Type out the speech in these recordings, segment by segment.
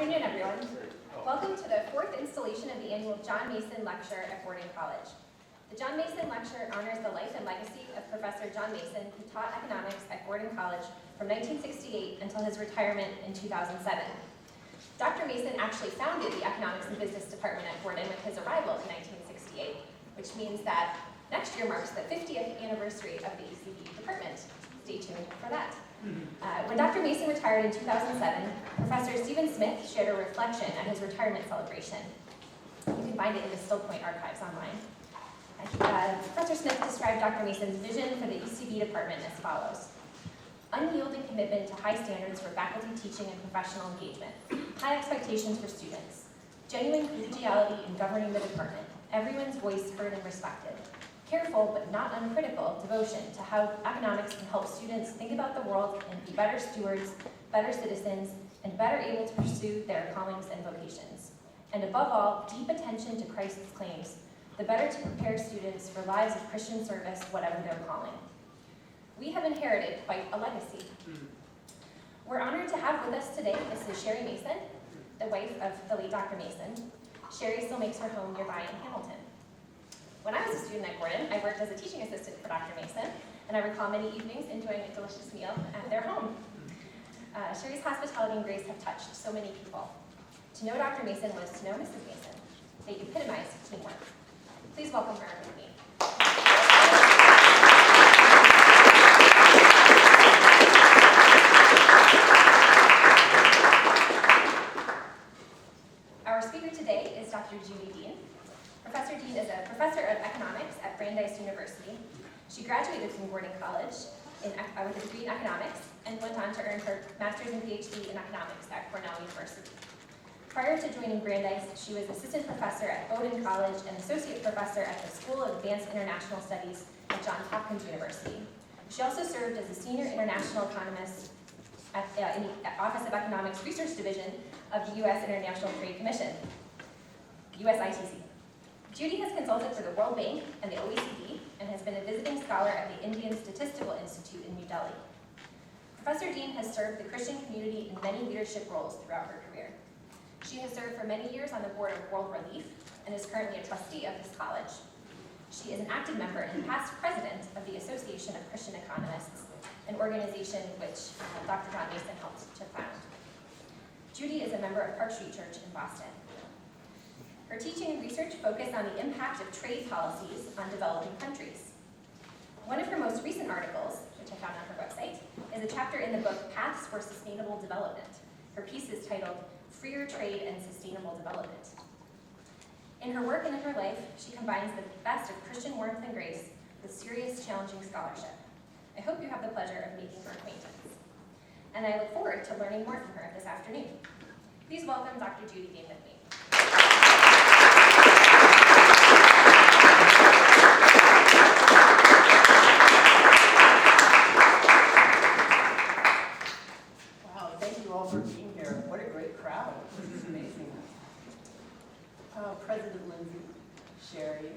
afternoon, everyone. Welcome to the fourth installation of the annual John Mason Lecture at Borden College. The John Mason Lecture honors the life and legacy of Professor John Mason, who taught economics at Borden College from 1968 until his retirement in 2007. Dr. Mason actually founded the Economics and Business Department at Borden with his arrival in 1968, which means that next year marks the 50th anniversary of the ECB department. Stay tuned for that. When Dr. Mason retired in 2007, Professor Stephen Smith shared a reflection at his retirement celebration. You can find it in the Still Point archives online. Professor Smith described Dr. Mason's vision for the ECB department as follows: unyielding commitment to high standards for faculty teaching and professional engagement, high expectations for students, genuine collegiality in governing the department, everyone's voice heard and respected, careful but not uncritical devotion to how economics can help students think about the world and be better stewards, better citizens, and better able to pursue their callings and vocations. And above all, deep attention to Christ's claims, the better to prepare students for lives of Christian service, whatever their calling. We have inherited quite a legacy. We're honored to have with us today Mrs. Sherry Mason, the wife of the late Dr. Mason. Sherry still makes her home nearby in Hamilton. When I was a student at Borden, I worked as a teaching assistant for Dr. Mason, and I recall many evenings enjoying a delicious meal at their home. Sherry's hospitality and grace have touched so many people. To know Dr. Mason was to know Mrs. Mason. They epitomized teamwork. Please welcome her with me. Our speaker today is Dr. Judy Dean. Professor Dean is a professor of economics at Brandeis University. She graduated from Borden College with a degree in economics and went on to earn her master's and PhD in economics at Cornell University. Prior to joining Brandeis, she was assistant professor at Bowdoin College and associate professor at the School of Advanced International Studies at Johns Hopkins University. She also served as a senior international economist in the Office of Economics Research Division of the U.S. International Trade Commission, USITC. Judy has consulted for the World Bank and the OECD and has been a visiting scholar at the Indian Statistical Institute in New Delhi. Professor Dean has served the Christian community in many leadership roles throughout her career. She has served for many years on the board of World Relief and is currently a trustee of this college. She is an active member and past president of the Association of Christian Economists, an organization which Dr. John Mason helped to found. Judy is a member of Park Street Church in Boston. Her teaching and research focus on the impact of trade policies on developing countries. One of her most recent articles, which I found on her website, is a chapter in the book Paths for Sustainable Development. Her piece is titled Freer Trade and Sustainable Development. In her work and in her life, she combines the best of Christian warmth and grace with serious, challenging scholarship. I hope you have the pleasure of making her acquaintance. And I look forward to learning more from her this afternoon. Please welcome Dr. Judy Dean with me. Wow, thank you all for being here. What a great crowd. This is amazing. President Lindsay, Sherry,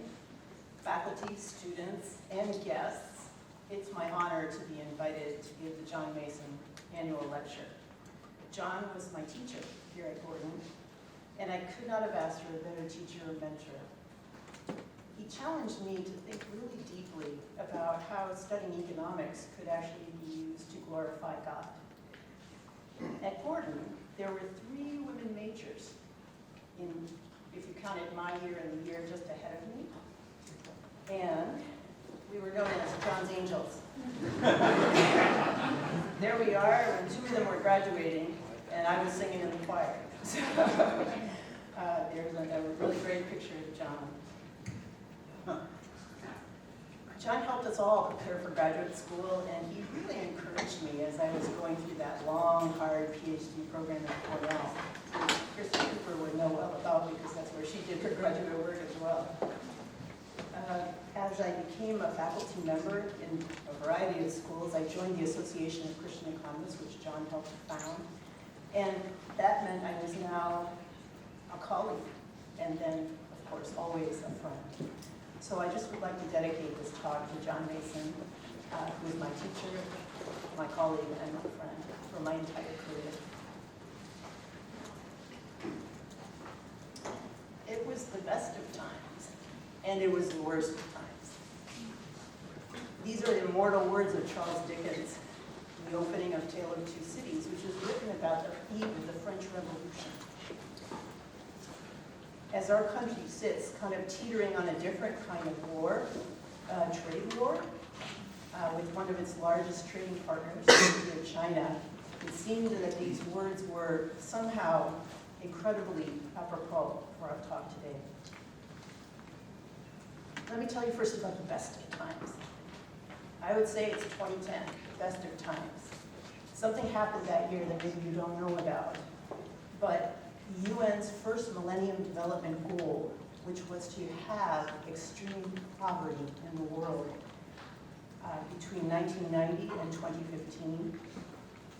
faculty, students, and guests, it's my honor to be invited to give the John Mason annual lecture. John was my teacher here at Borden, and I could not have asked for a better teacher or mentor. He challenged me to think really deeply about how studying economics could actually be used to glorify God. At Borden, there were 3 women majors, if you counted my year and the year just ahead of me, and we were known as John's Angels. There we are, and 2 of them were graduating, and I was singing in the choir. So there's a really great picture of John. John helped us all prepare for graduate school, and he really encouraged me as I was going through that long, hard PhD program at Cornell, which Kristen Cooper would know well about because that's where she did her graduate work as well. As I became a faculty member in a variety of schools, I joined the Association of Christian Economists, which John helped to found, and that meant I was now a colleague, and then, of course, always a friend. So I just would like to dedicate this talk to John Mason, who is my teacher, my colleague, and my friend for my entire career. and it was the worst of times. These are the immortal words of Charles Dickens in the opening of Tale of Two Cities, which was written about the eve of the French Revolution. As our country sits kind of teetering on a different kind of war, trade war, with one of its largest trading partners, China, it seemed that these words were somehow incredibly apropos for our talk today. Let me tell you first about the best of times. I would say it's 2010, the best of times. Something happened that year that maybe you don't know about, but the UN's first Millennium Development Goal, which was to have extreme poverty in the world between 1990 and 2015,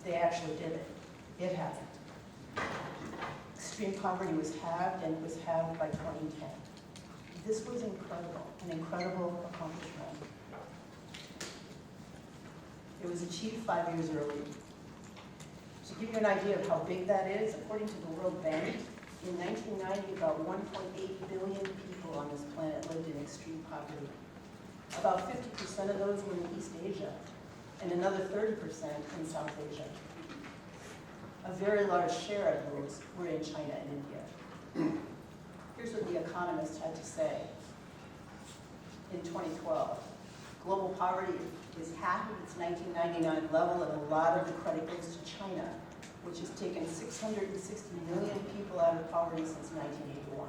they actually did it. It happened. Extreme poverty was halved, and it was halved by 2010. This was incredible, an incredible accomplishment. It was achieved 5 years early. To give you an idea of how big that is, according to the World Bank, in 1990, about 1.8 billion people on this planet lived in extreme poverty. About 50% of those were in East Asia, and another 30% in South Asia. A very large share of those were in China and India. Here's what The Economist had to say in 2012. Global poverty is half of its 1999 level, and a lot of the credit goes to China, which has taken 660 million people out of poverty since 1981.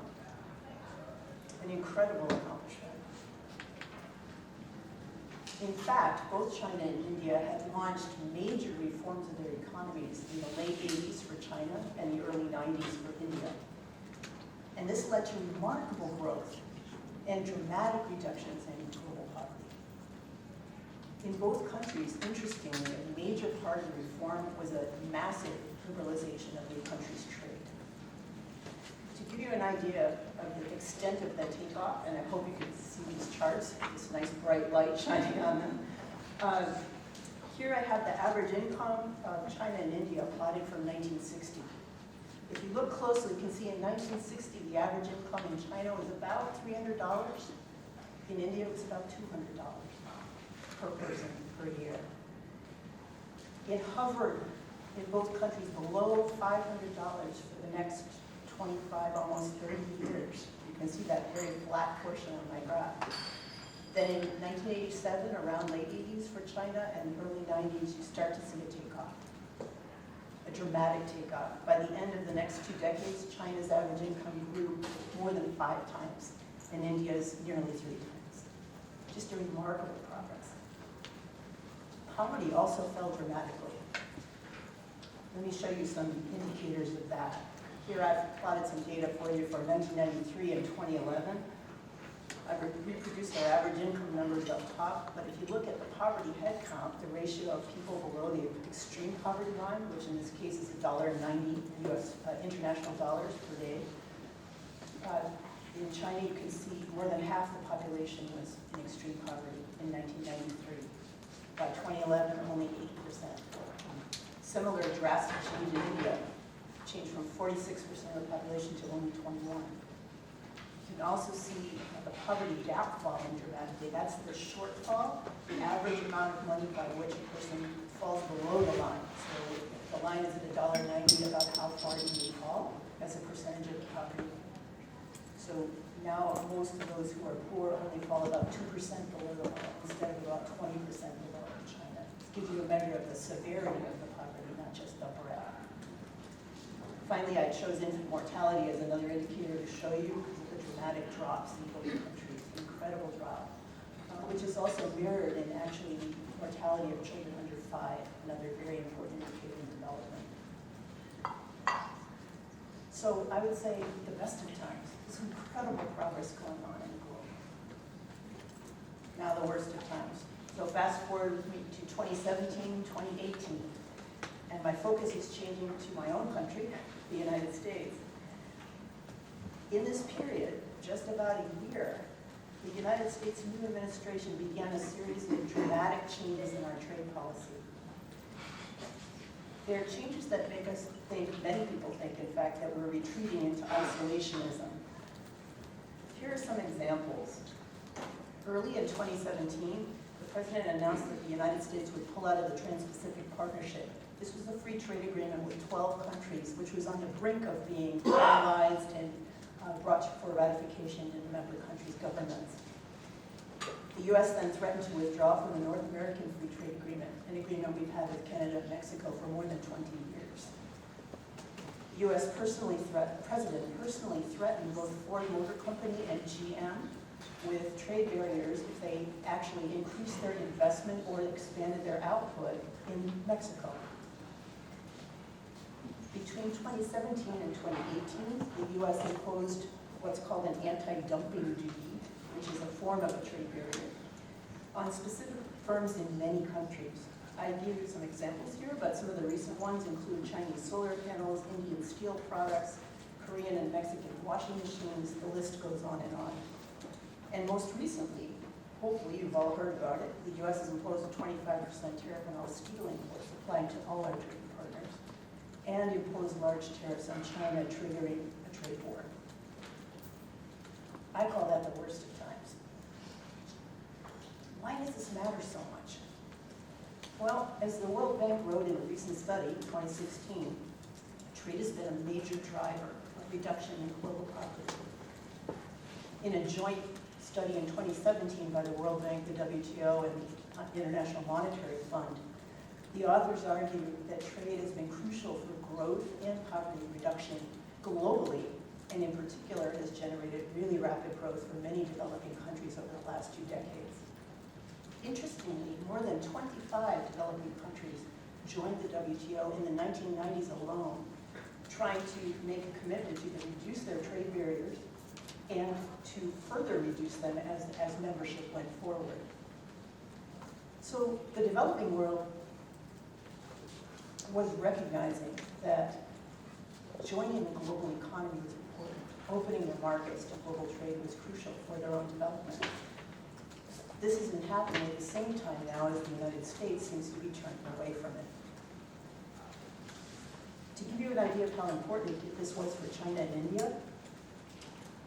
An incredible accomplishment. In fact, both China and India had launched major reforms of their economies in the late 80s for China and the early 90s for India. And this led to remarkable growth and dramatic reductions in global poverty. In both countries, interestingly, a major part of the reform was a massive liberalization of the country's trade. To give you an idea of the extent of the takeoff, and I hope you can see these charts, this nice bright light shining on them. Here I have the average income of China and India plotted from 1960. If you look closely, you can see in 1960, the average income in China was about $300. In India, it was about $200 per person per year. It hovered in both countries below $500 for the next 25, almost 30 years. You can see that very flat portion on my graph. Then in 1987, around late 80s for China, and early 90s, you start to see a takeoff, a dramatic takeoff. By the end of the next 2 decades, China's average income grew more than 5 times, and India's nearly 3 times. Just a remarkable progress. Poverty also fell dramatically. Let me show you some indicators of that. Here I've plotted some data for you for 1993 and 2011. I've reproduced our average income numbers up top, but if you look at the poverty head count, the ratio of people below the extreme poverty line, which in this case is $1.90 US international dollars per day. In China, you can see more than half the population was in extreme poverty in 1993. By 2011, only 8%. Similar drastic change in India, changed from 46% of the population to only 21%. You can also see the poverty gap falling dramatically. That's the shortfall, the average amount of money by which a person falls below the line. So if the line is at $1.90, about how far do you fall as a percentage of the poverty? So now most of those who are poor only fall about 2% below the line instead of about 20% below in China. It gives you a measure of the severity of the poverty, not just the breadth. Finally, I chose infant mortality as another indicator to show you the dramatic drops in both countries, incredible drop, which is also mirrored in actually mortality of children under 5, another very important indicator in development. So I would say the best of times, there's incredible progress going on in the globe. Now the worst of times. So fast forward with me to 2017, 2018, and my focus is changing to my own country, the United States. In this period, just about a year, the United States new administration began a series of dramatic changes in our trade policy. There are changes that make us think, many people think, in fact, that we're retreating into isolationism. here are some examples. Early in 2017, the president announced that the United States would pull out of the Trans-Pacific Partnership. This was a free trade agreement with 12 countries, which was on the brink of being finalized and brought for ratification in the member countries' governments. The U.S. then threatened to withdraw from the North American Free Trade Agreement, an agreement we've had with Canada and Mexico for more than 20 years. The U.S. president personally threatened both Ford Motor Company and GM with trade barriers if they actually increased their investment or expanded their output in Mexico. Between 2017 and 2018, the U.S. imposed what's called an anti-dumping duty, which is a form of a trade barrier, on specific firms in many countries. I gave you some examples here, but some of the recent ones include Chinese solar panels, Indian steel products, Korean and Mexican washing machines, the list goes on and on. And most recently, hopefully you've all heard about it, the U.S. has imposed a 25% tariff on all steel imports, applying to all our trading partners, and imposed large tariffs on China, triggering a trade war. I call that the worst of times. Why does this matter so much? Well, as the World Bank wrote in a recent study, 2016, trade has been a major driver of reduction in global poverty. In a joint study in 2017 by the World Bank, the WTO, and the International Monetary Fund, the authors argue that trade has been crucial for growth and poverty reduction globally, and in particular has generated really rapid growth for many developing countries over the last 2 decades. Interestingly, more than 25 developing countries joined the WTO in the 1990s alone, trying to make a commitment to reduce their trade barriers and to further reduce them as membership went forward. So the developing world was recognizing that joining the global economy was important. Opening their markets to global trade was crucial for their own development. This isn't happening at the same time now as the United States seems to be turning away from it. To give you an idea of how important this was for China and India,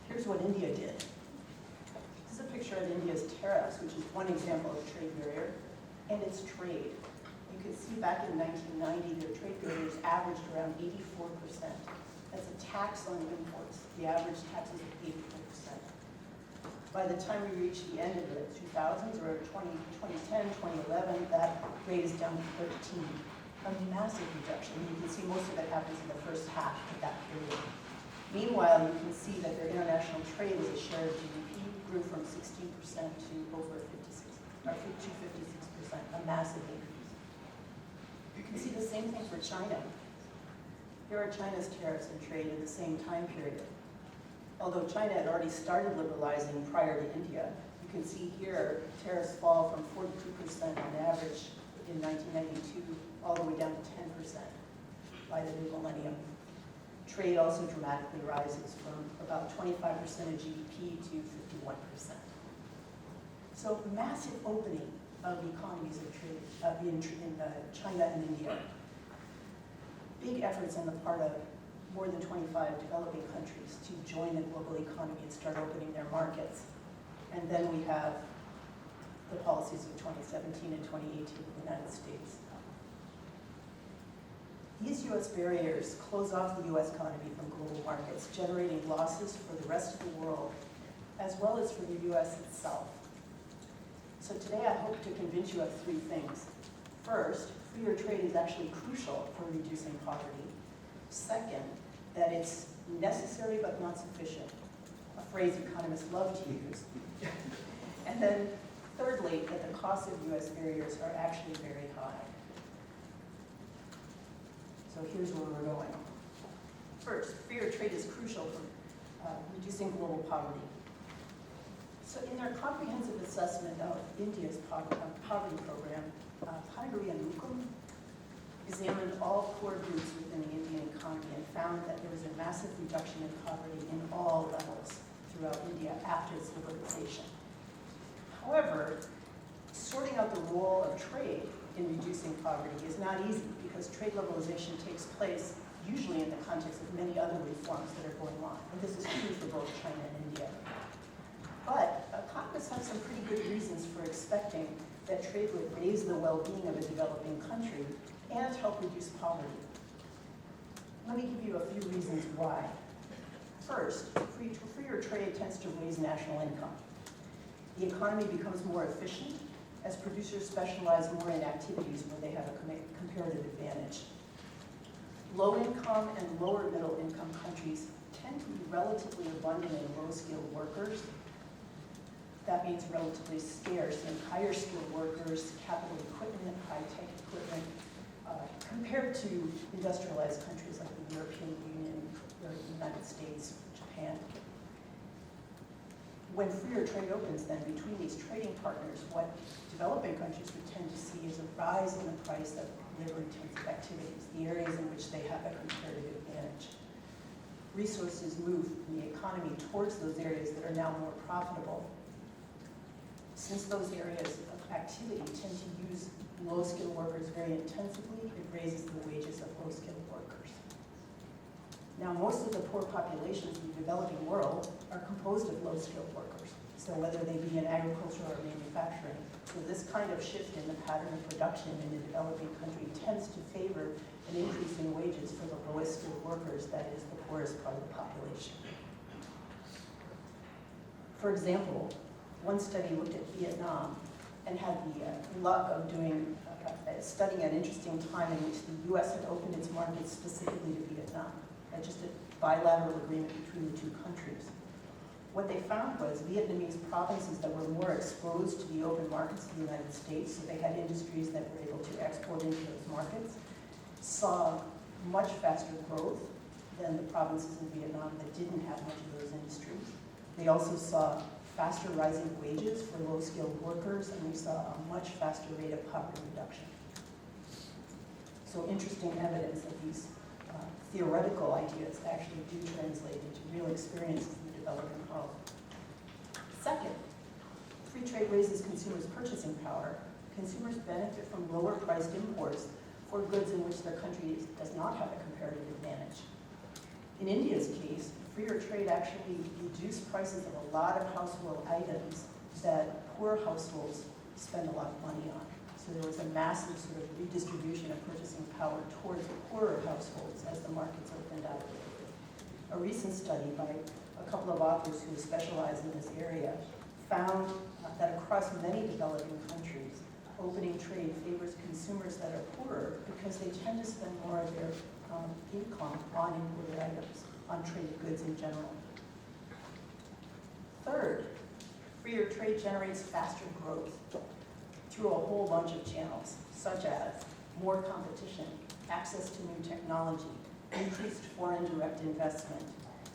here's what India did. This is a picture of India's tariffs, which is one example of trade barrier, and its trade. You can see back in 1990, their trade barriers averaged around 84%. That's a tax on imports. The average tax is 84%. By the time we reach the end of the 2000s, or 2010, 2011, that rate is down to 13. A massive reduction. You can see most of it happens in the first half of that period. Meanwhile, you can see that their international trade as a share of GDP grew from 16% to over 56%, a massive increase. You can see the same thing for China. Here are China's tariffs and trade in the same time period. Although China had already started liberalizing prior to India, you can see here tariffs fall from 42% on average in 1992 all the way down to 10% by the new millennium. Trade also dramatically rises from about 25% of GDP to 51%. So massive opening of economies of trade in China and India. Big efforts on the part of more than 25 developing countries to join the global economy and start opening their markets. And then we have the policies of 2017 and 2018 in the United States. These U.S. barriers close off the U.S. economy from global markets, generating losses for the rest of the world, as well as for the U.S. itself. So today I hope to convince you of 3 things. First, freer trade is actually crucial for reducing poverty. Second, that it's necessary but not sufficient, a phrase economists love to use. And then thirdly, that the costs of U.S. barriers are actually very high. So here's where we're going. First, freer trade is crucial for reducing global poverty. So in their comprehensive assessment of India's poverty program, Panagarhi and Mukum examined all core groups within the Indian economy and found that there was a massive reduction in poverty in all levels throughout India after its liberalization. However, sorting out the role of trade in reducing poverty is not easy because trade liberalization takes place usually in the context of many other reforms that are going on. And this is true for both China and India. But economists have some pretty good reasons for expecting that trade would raise the well-being of a developing country and help reduce poverty. Let me give you a few reasons why. First, freer trade tends to raise national income. The economy becomes more efficient as producers specialize more in activities where they have a comparative advantage. Low-income and lower middle-income countries tend to be relatively abundant in low-skilled workers. That means relatively scarce in higher-skilled workers, capital equipment, high-tech equipment, compared to industrialized countries like the European Union, or the United States, Japan. When freer trade opens, then, between these trading partners, what developing countries would tend to see is a rise in the price of labor-intensive activities, the areas in which they have a comparative advantage. Resources move from the economy towards those areas that are now more profitable. Since those areas of activity tend to use low-skilled workers very intensively, it raises the wages of low-skilled workers. Now, most of the poor populations in the developing world are composed of low-skilled workers, so whether they be in agriculture or manufacturing. So this kind of shift in the pattern of production in a developing country tends to favor an increase in wages for the lowest skilled workers, that is, the poorest part of the population. For example, one study looked at Vietnam and had the luck of studying an interesting time in which the U.S. had opened its markets specifically to Vietnam, just a bilateral agreement between the two countries. What they found was Vietnamese provinces that were more exposed to the open markets of the United States, so they had industries that were able to export into those markets, saw much faster growth than the provinces in Vietnam that didn't have much of those industries. They also saw faster rising wages for low-skilled workers, and we saw a much faster rate of poverty reduction. So interesting evidence that these theoretical ideas actually do translate into real experiences in the developing world. Second, free trade raises consumers' purchasing power. Consumers benefit from lower-priced imports for goods in which their country does not have a comparative advantage. In India's case, freer trade actually reduced prices of a lot of household items that poor households spend a lot of money on. So there was a massive sort of redistribution of purchasing power towards poorer households as the markets opened up. A recent study by a couple of authors who specialize in this area found that across many developing countries, opening trade favors consumers that are poorer because they tend to spend more of their income on imported items, on traded goods in general. Third, freer trade generates faster growth through a whole bunch of channels, such as more competition, access to new technology, increased foreign direct investment,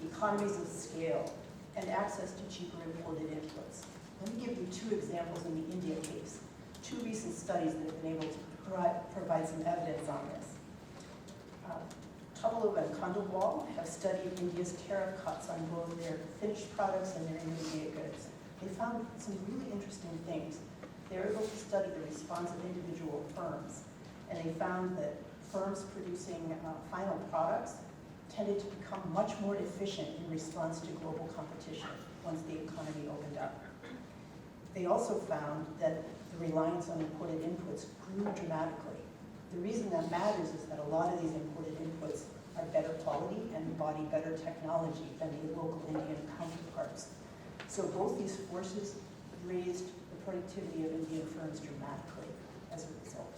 economies of scale, and access to cheaper imported inputs. Let me give you two examples in the India case, two recent studies that have been able to provide some evidence on this. Tuvalu and Khandelwal have studied India's tariff cuts on both their finished products and their intermediate goods. They found some really interesting things. They were able to study the response of individual firms, and they found that firms producing final products tended to become much more efficient in response to global competition once the economy opened up. They also found that the reliance on imported inputs grew dramatically. The reason that matters is that a lot of these imported inputs are better quality and embody better technology than the local Indian counterparts. So both these forces raised the productivity of Indian firms dramatically as a result.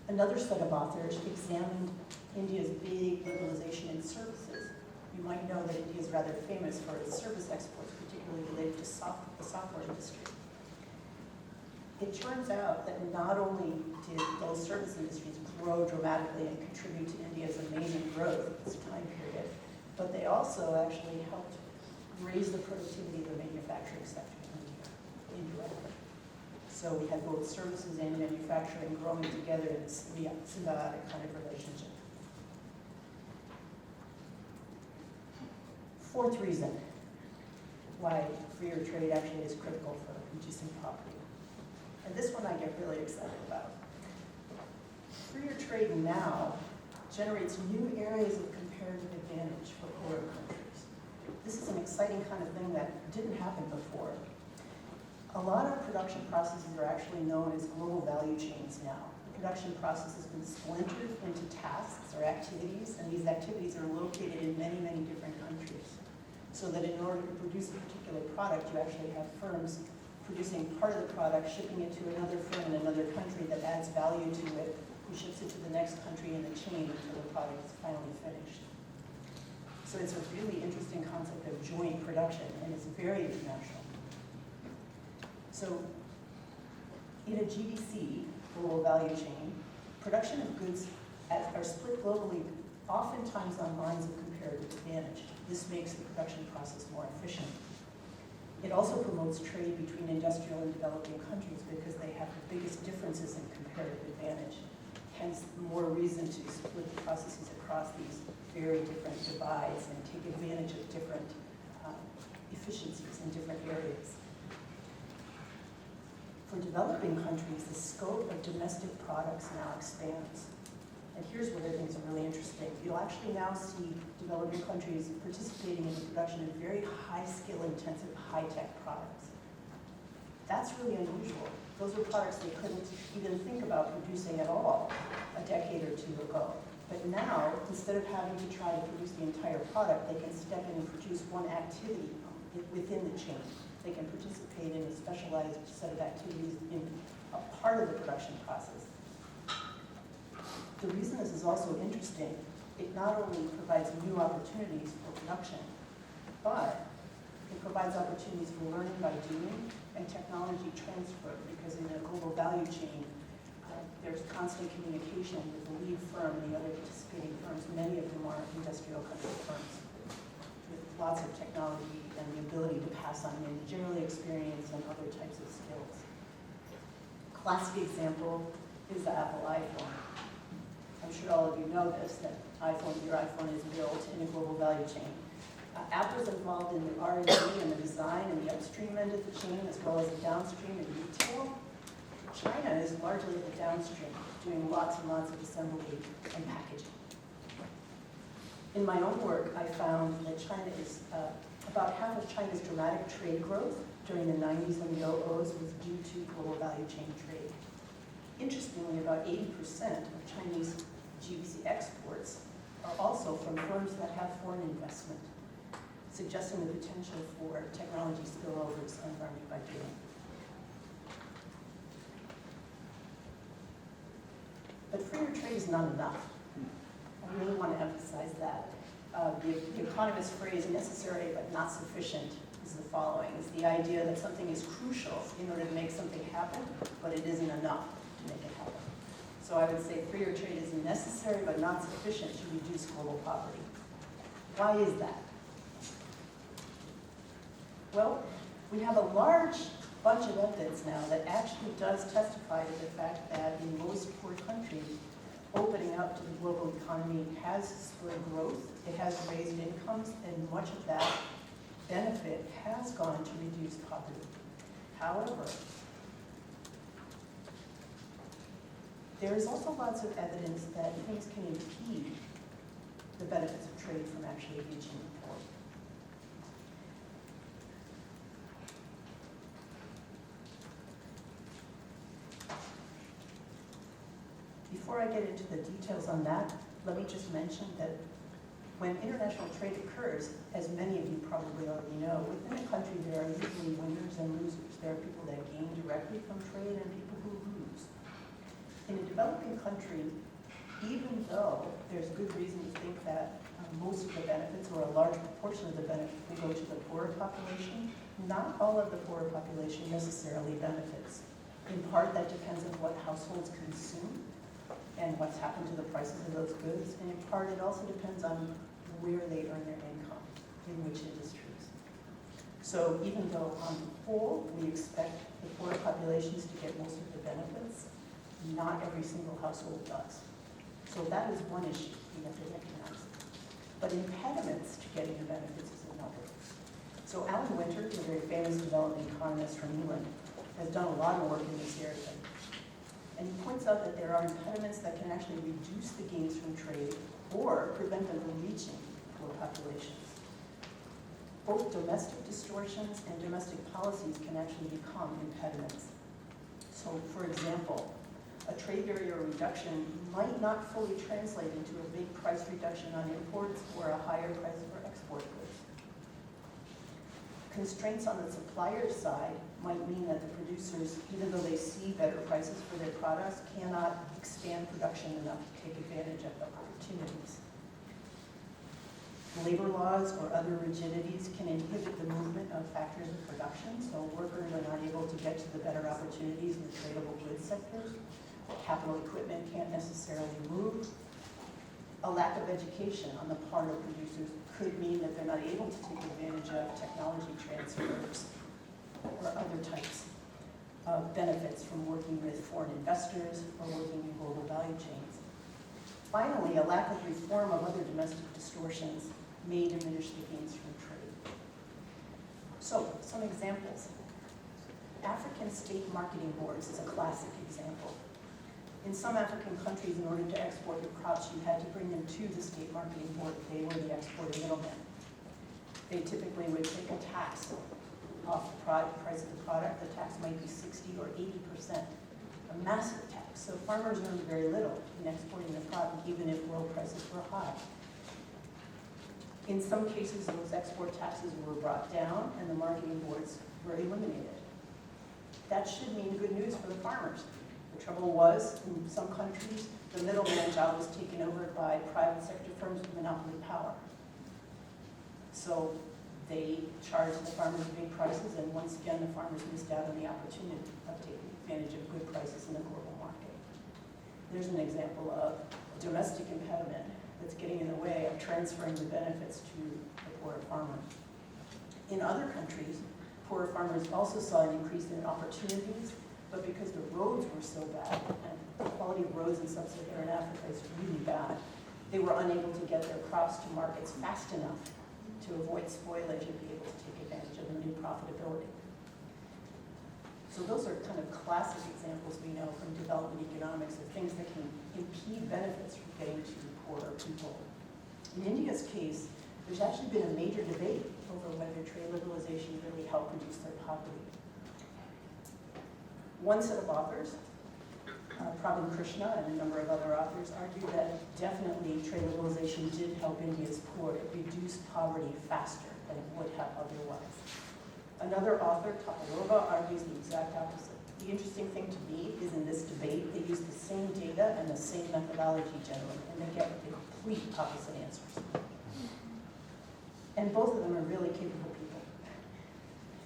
Another set of authors examined India's big liberalization in services. You might know that India is rather famous for its service exports, particularly related to the software industry. It turns out that not only did those service industries grow dramatically and contribute to India's amazing growth at this time period, but they also actually helped raise the productivity of the manufacturing sector in India indirectly. So we had both services and manufacturing growing together in this symbiotic kind of relationship. Fourth reason why freer trade actually is critical for reducing poverty. And this one I get really excited about. Freer trade now generates new areas of comparative advantage for poorer countries. This is an exciting kind of thing that didn't happen before. A lot of production processes are actually known as global value chains now. The production process has been splintered into tasks or activities, and these activities are located in many, many different countries. So that in order to produce a particular product, you actually have firms producing part of the product, shipping it to another firm in another country that adds value to it, who ships it to the next country in the chain until the product is finally finished. So it's a really interesting concept of joint production, and it's very international. So in a GVC, global value chain, production of goods are split globally, oftentimes on lines of comparative advantage. This makes the production process more efficient. It also promotes trade between industrial and developing countries because they have the biggest differences in comparative advantage. Hence, more reason to split the processes across these very different divides and take advantage of different efficiencies in different areas. For developing countries, the scope of domestic products now expands. And here's where things are really interesting. You'll actually now see developing countries participating in the production of very high-skill intensive, high-tech products. That's really unusual. Those were products they couldn't even think about producing at all a decade or two ago. But now, instead of having to try to produce the entire product, they can step in and produce one activity within the chain. They can participate in a specialized set of activities in a part of the production process. The reason this is also interesting, it not only provides new opportunities for production, but it provides opportunities for learning by doing and technology transfer, because in a global value chain, there's constant communication with the lead firm and the other participating firms. Many of them are industrial country firms with lots of technology and the ability to pass on managerial experience and other types of skills. Classic example is the Apple iPhone. I'm sure all of you know this, that your iPhone is built in a global value chain. Apple's involved in the R&D and the design and the upstream end of the chain, as well as the downstream and retail. China is largely at the downstream, doing lots and lots of assembly and packaging. In my own work, I found that China is, about half of China's dramatic trade growth during the 90s and the 00s was due to global value chain trade. Interestingly, about 80% of Chinese GVC exports are also from firms that have foreign investment, suggesting the potential for technology spillovers and learning by doing. But freer trade is not enough. I really want to emphasize that. The economist phrase, necessary but not sufficient, is the following. It's the idea that something is crucial in order to make something happen, but it isn't enough to make it happen. So I would say freer trade is necessary but not sufficient to reduce global poverty. Why is that? Well, we have a large bunch of evidence now that actually does testify to the fact that in most poor countries, opening up to the global economy has spurred growth, it has raised incomes, and much of that benefit has gone to reduce poverty. However, there is also lots of evidence that things can impede the benefits of trade from actually reaching the poor. Before I get into the details on that, let me just mention that when international trade occurs, as many of you probably already know, within a country there are usually winners and losers. There are people that gain directly from trade and people who lose. In a developing country, even though there's good reason to think that most of the benefits or a large proportion of the benefit will go to the poorer population, not all of the poorer population necessarily benefits. In part, that depends on what households consume and what's happened to the prices of those goods. And in part, it also depends on where they earn their income, in which industries. So even though on the whole, we expect the poorer populations to get most of the benefits, not every single household does. So that is one issue we have to recognize. But impediments to getting the benefits is another. So Alan Winter, a very famous development economist from England, has done a lot of work in this area. And he points out that there are impediments that can actually reduce the gains from trade or prevent them from reaching poor populations. Both domestic distortions and domestic policies can actually become impediments. So, for example, a trade barrier reduction might not fully translate into a big price reduction on imports or a higher price for export goods. Constraints on the supplier side might mean that the producers, even though they see better prices for their products, cannot expand production enough to take advantage of the opportunities. Labor laws or other rigidities can inhibit the movement of factors of production, so workers are not able to get to the better opportunities in the tradable goods sectors. Capital equipment can't necessarily move. A lack of education on the part of producers could mean that they're not able to take advantage of technology transfers or other types of benefits from working with foreign investors or working in global value chains. Finally, a lack of reform of other domestic distortions may diminish the gains from trade. So, some examples. African state marketing boards is a classic example. In some African countries, in order to export your crops, you had to bring them to the state marketing board. They were the exporting middlemen. They typically would take a tax off the price of the product. The tax might be 60 or 80%, a massive tax. So farmers earned very little in exporting the product, even if world prices were high. In some cases, those export taxes were brought down and the marketing boards were eliminated. That should mean good news for the farmers. The trouble was, in some countries, the middleman job was taken over by private sector firms with monopoly power. So they charged the farmers big prices, and once again, the farmers missed out on the opportunity of taking advantage of good prices in the global market. There's an example of a domestic impediment that's getting in the way of transferring the benefits to the poorer farmer. In other countries, poorer farmers also saw an increase in opportunities, but because the roads were so bad, and the quality of roads in sub-Saharan Africa is really bad, they were unable to get their crops to markets fast enough to avoid spoilage and be able to take advantage of the new profitability. So those are kind of classic examples we know from development economics of things that can impede benefits from getting to poorer people. In India's case, there's actually been a major debate over whether trade liberalization really helped reduce their poverty. One set of authors, Prabhu Krishna and a number of other authors, argue that definitely trade liberalization did help India's poor. It reduced poverty faster than it would have otherwise. Another author, Topolova, argues the exact opposite. The interesting thing to me is in this debate, they use the same data and the same methodology generally, and they get the complete opposite answers. And both of them are really capable people.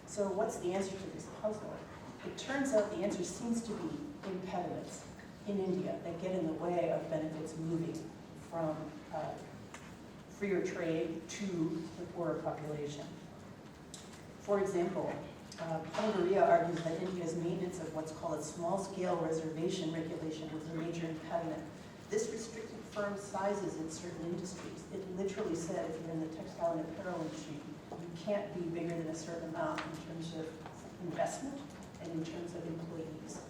So what's the answer to this puzzle? It turns out the answer seems to be impediments in India that get in the way of benefits moving from freer trade to the poorer population. For example, Pangaria argues that India's maintenance of what's called a small-scale reservation regulation was a major impediment. This restricted firm sizes in certain industries. It literally said if you're in the textile and apparel industry, you can't be bigger than a certain amount in terms of investment and in terms of employees.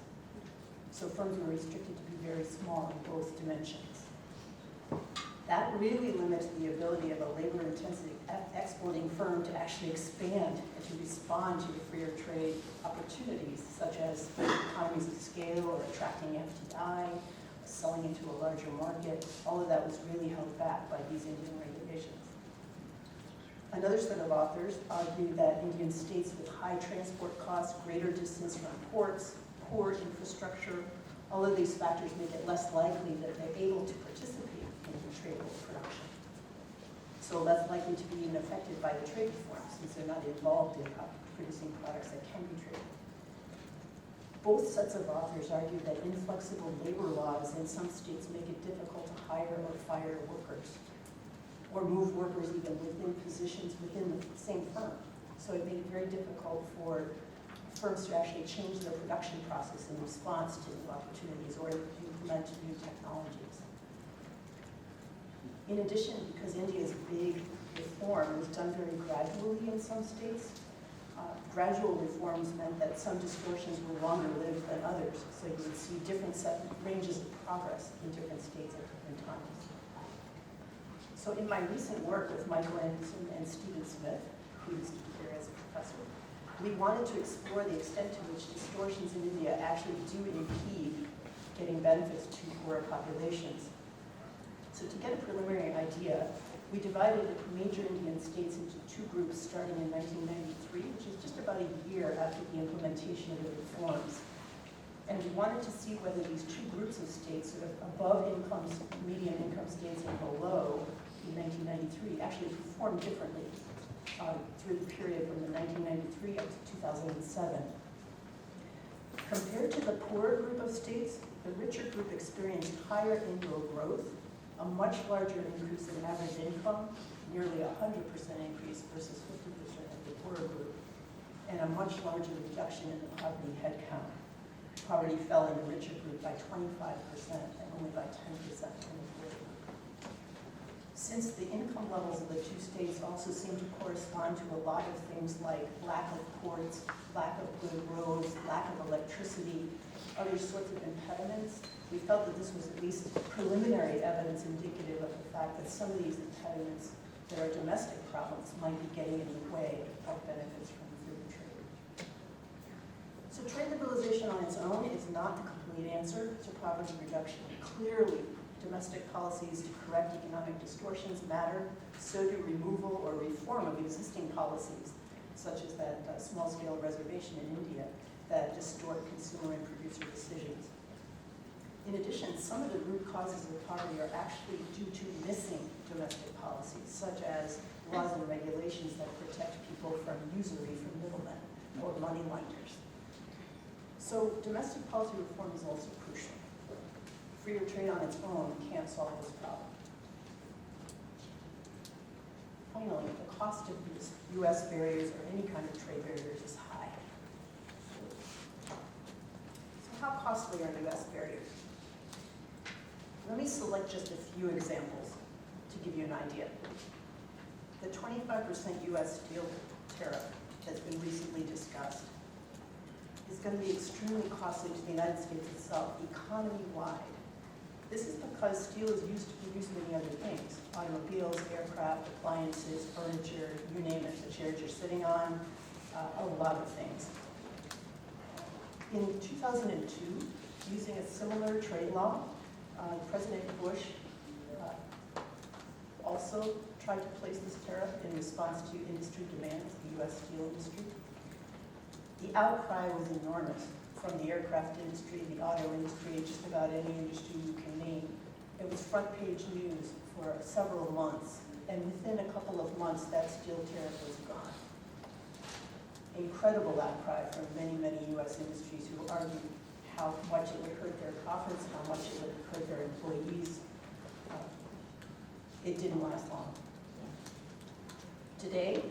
So firms were restricted to be very small in both dimensions. That really limits the ability of a labor-intensive exporting firm to actually expand and to respond to the freer trade opportunities, such as economies of scale or attracting FDI, selling into a larger market. All of that was really held back by these Indian regulations. Another set of authors argue that Indian states with high transport costs, greater distance from ports, poor infrastructure, all of these factors make it less likely that they're able to participate in the tradable production. So less likely to be even affected by the trade reforms since they're not involved in producing products that can be traded. Both sets of authors argue that inflexible labor laws in some states make it difficult to hire or fire workers, or move workers even within positions within the same firm. So it made it very difficult for firms to actually change their production process in response to new opportunities or implement new technologies. In addition, because India's big reform was done very gradually in some states, gradual reforms meant that some distortions were longer lived than others. So you would see different ranges of progress in different states at different times. So in my recent work with Michael Anderson and Stephen Smith, pleased to be here as a professor. We wanted to explore the extent to which distortions in India actually do impede getting benefits to poorer populations. So to get a preliminary idea, we divided major Indian states into two groups starting in 1993, which is just about a year after the implementation of the reforms. And we wanted to see whether these two groups of states, sort of above incomes, median income states and below in 1993, actually performed differently through the period from the 1993 up to 2007. Compared to the poorer group of states, the richer group experienced higher annual growth, a much larger increase in average income, nearly 100% increase versus 50% of the poorer group, and a much larger reduction in the poverty headcount. Poverty fell in the richer group by 25% and only by 10% in the poorer group. Since the income levels of the two states also seem to correspond to a lot of things like lack of ports, lack of good roads, lack of electricity, other sorts of impediments, we felt that this was at least preliminary evidence indicative of the fact that some of these impediments that are domestic problems might be getting in the way of benefits from free trade. So trade liberalization on its own is not the complete answer to poverty reduction. Clearly, domestic policies to correct economic distortions matter, so do removal or reform of existing policies, such as that small-scale reservation in India that distort consumer and producer decisions. In addition, some of the root causes of poverty are actually due to missing domestic policies, such as laws and regulations that protect people from usury from middlemen or money lenders. So domestic policy reform is also crucial. Freer trade on its own can't solve this problem. Finally, the cost of these U.S. barriers or any kind of trade barriers is high. So how costly are U.S. barriers? Let me select just a few examples to give you an idea. The 25% U.S. steel tariff that's been recently discussed is going to be extremely costly to the United States itself, economy-wide. This is because steel is used to produce many other things: automobiles, aircraft, appliances, furniture, you name it, the chairs you're sitting on, a lot of things. In 2002, using a similar trade law, President Bush also tried to place this tariff in response to industry demands, the U.S. steel industry. The outcry was enormous from the aircraft industry, the auto industry, just about any industry you can name. It was front page news for several months, and within a couple of months, that steel tariff was gone. Incredible outcry from many, many U.S. industries who argued how much it would hurt their profits, how much it would hurt their employees. It didn't last long. Today,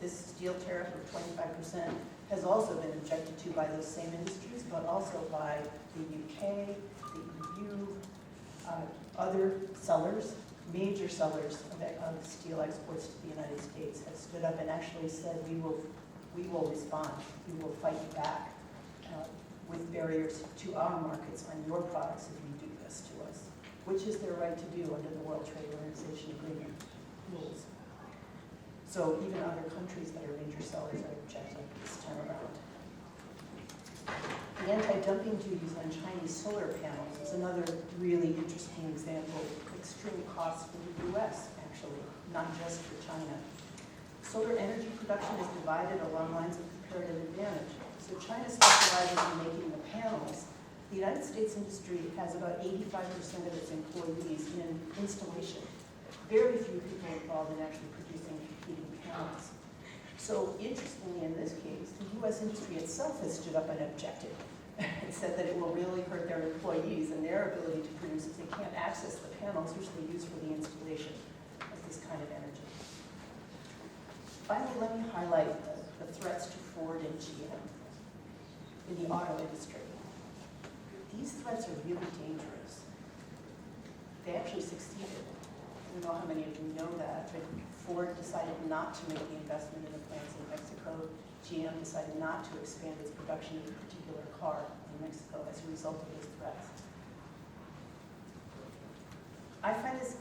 this steel tariff of 25% has also been objected to by those same industries, but also by the UK, the EU, other sellers, major sellers of steel exports to the United States have stood up and actually said, we will respond, we will fight back with barriers to our markets on your products if you do this to us, which is their right to do under the World Trade Organization agreement rules. So even other countries that are major sellers are objecting this time around. The anti-dumping duties on Chinese solar panels is another really interesting example of extreme costs for the US, actually, not just for China. Solar energy production is divided along lines of comparative advantage. So China specializes in making the panels. The United States industry has about 85% of its employees in installation. Very few people involved in actually producing competing panels. So interestingly, in this case, the U.S. industry itself has stood up and objected. It said that it will really hurt their employees and their ability to produce if they can't access the panels which they use for the installation of this kind of energy. Finally, let me highlight the threats to Ford and GM in the auto industry. These threats are really dangerous. They actually succeeded. I don't know how many of you know that, but Ford decided not to make the investment in the plants in Mexico. GM decided not to expand its production of a particular car in Mexico as a result of these threats. I find this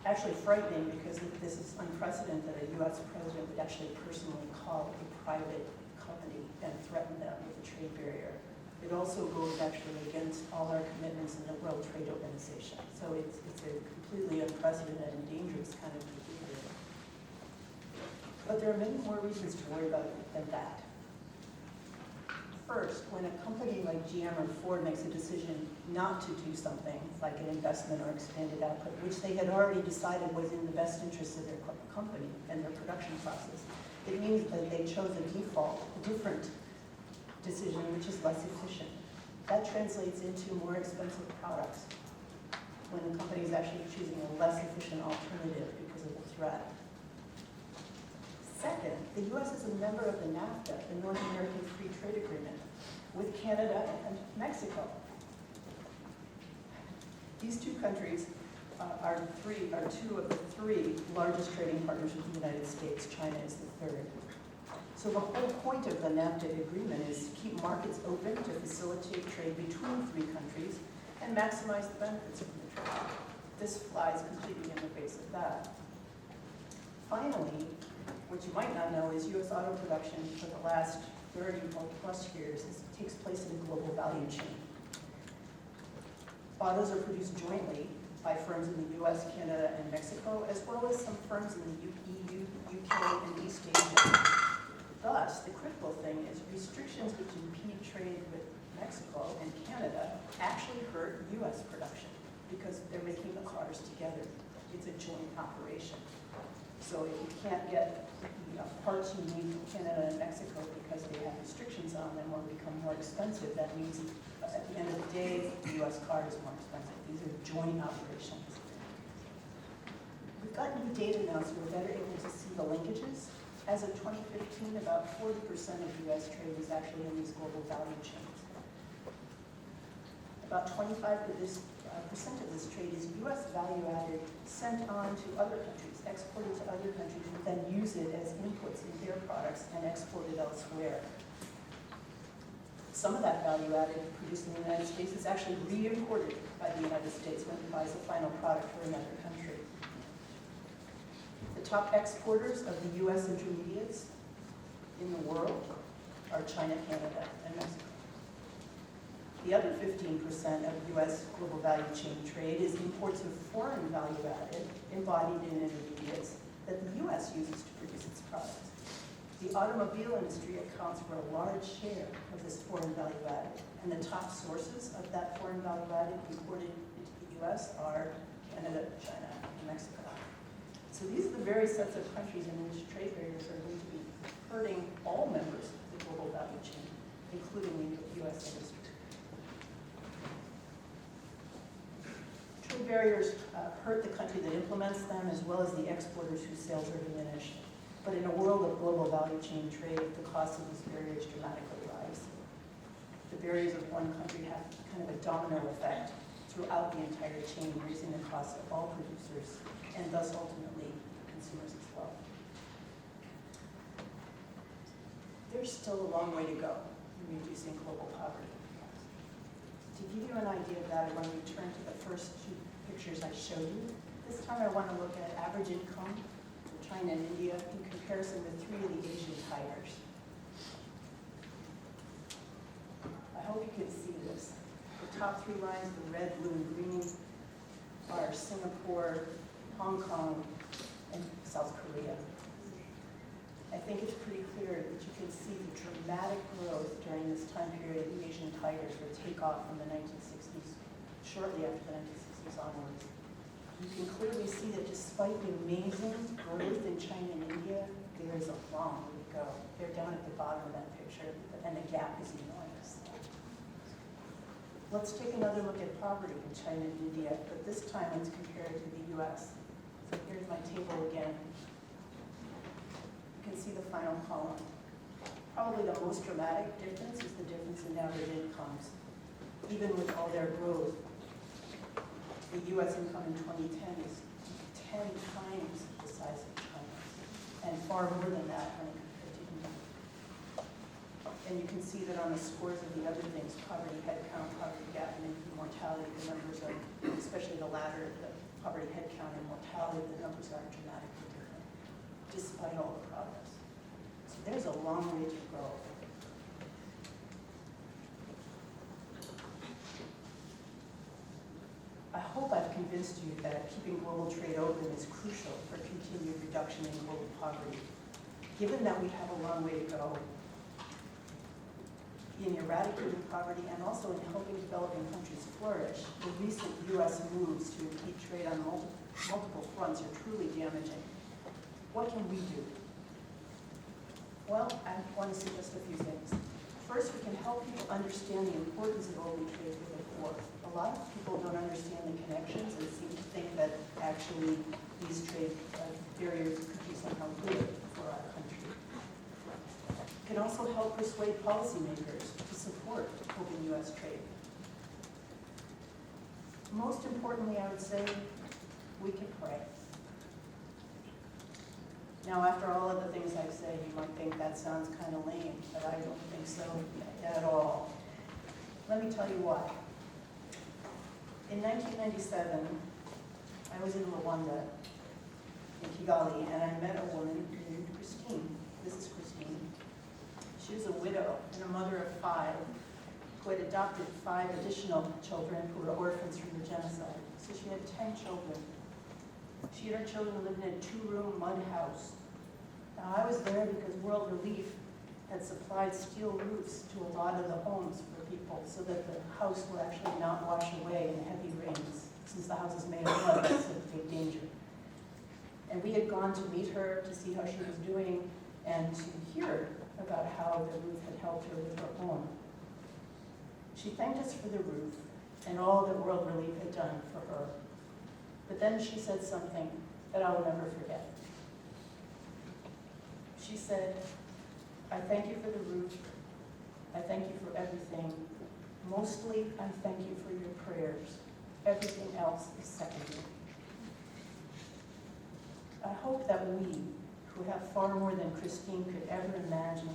actually frightening because this is unprecedented that a U.S. president would actually personally call a private company and threaten them with a trade barrier. It also goes actually against all our commitments in the World Trade Organization. So it's a completely unprecedented and dangerous kind of behavior. But there are many more reasons to worry about it than that. First, when a company like GM or Ford makes a decision not to do something like an investment or expanded output, which they had already decided was in the best interest of their company and their production process, it means that they chose a default, a different decision which is less efficient. That translates into more expensive products when the company is actually choosing a less efficient alternative because of the threat. Second, the U.S. is a member of the NAFTA, the North American Free Trade Agreement, with Canada and Mexico. These two countries are two of the three largest trading partners with the United States. China is the third. So the whole point of the NAFTA agreement is to keep markets open to facilitate trade between three countries and maximize the benefits from the trade. This flies completely in the face of that. Finally, what you might not know is U.S. auto production for the last 30 plus years takes place in a global value chain. Autos are produced jointly by firms in the U.S., Canada, and Mexico, as well as some firms in the EU, UK, and East Asia. Thus, the critical thing is restrictions which impede trade with Mexico and Canada actually hurt U.S. production because they're making the cars together. It's a joint operation. So if you can't get parts you need from Canada and Mexico because they have restrictions on them or become more expensive, that means at the end of the day, the U.S. car is more expensive. These are joint operations. We've got new data now, so we're better able to see the linkages. As of 2015, about 40% of U.S. trade is actually in these global value chains. About 25% of this trade is U.S. value added sent on to other countries, exported to other countries, who then use it as inputs in their products and exported elsewhere. Some of that value added produced in the United States is actually re-imported by the United States when it buys the final product for another country. The top exporters of the U.S. intermediates in the world are China, Canada, and Mexico. The other 15% of U.S. global value chain trade is imports of foreign value added, embodied in intermediates, that the U.S. uses to produce its products. The automobile industry accounts for a large share of this foreign value added, and the top sources of that foreign value added imported into the U.S. are Canada, China, and Mexico. So these are the very sets of countries in which trade barriers are going to be hurting all members of the global value chain, including the U.S. industry. Trade barriers hurt the country that implements them as well as the exporters whose sales are diminished. But in a world of global value chain trade, the cost of these barriers dramatically rise. The barriers of one country have kind of a domino effect throughout the entire chain, raising the cost of all producers and thus ultimately consumers as well. There's still a long way to go in reducing global poverty. To give you an idea of that, I want to return to the first two pictures I showed you. This time I want to look at average income for China and India in comparison with three of the Asian tigers. I hope you can see this. The top three lines, the red, blue, and green, are Singapore, Hong Kong, and South Korea. I think it's pretty clear that you can see the dramatic growth during this time period the Asian tigers will take off from the 1960s, shortly after the 1960s onwards. You can clearly see that despite the amazing growth in China and India, there is a long way to go. They're down at the bottom of that picture, and the gap is enormous. Let's take another look at poverty in China and India, but this time let's compare it to the U.S. So here's my table again. You can see the final column. Probably the most dramatic difference is the difference in average incomes. Even with all their growth, the U.S. income in 2010 is 10 times the size of China's, and far more than that when it compared to India. And you can see that on the scores of the other things, poverty headcount, poverty gap, and infant mortality, the numbers are, especially the latter, the poverty headcount and mortality, the numbers are dramatically different, despite all the progress. So there's a long way to go. I hope I've convinced you that keeping global trade open is crucial for continued reduction in global poverty. Given that we have a long way to go in eradicating poverty and also in helping developing countries flourish, the recent U.S. moves to impede trade on multiple fronts are truly damaging. What can we do? Well, I want to suggest a few things. First, we can help people understand the importance of open trade with the poor. A lot of people don't understand the connections and seem to think that actually these trade barriers could be somehow good for our country. It can also help persuade policymakers to support open U.S. trade. Most importantly, I would say, we can pray. Now, after all of the things I say, you might think that sounds kind of lame, but I don't think so at all. Let me tell you why. In 1997, I was in Rwanda, in Kigali, and I met a woman named Christine. This is Christine. She was a widow and a mother of 5 who had adopted 5 additional children who were orphans from the genocide. So she had 10 children. She and her children lived in a 2-room mud house. Now, I was there because World Relief had supplied steel roofs to a lot of the homes for people so that the house would actually not wash away in heavy rains. Since the house is made of mud, that's a big danger. And we had gone to meet her to see how she was doing and to hear about how the roof had helped her with her home. She thanked us for the roof and all that World Relief had done for her. But then she said something that I'll never forget. She said, I thank you for the roof. I thank you for everything. Mostly, I thank you for your prayers. Everything else is secondary. I hope that we, who have far more than Christine could ever imagine,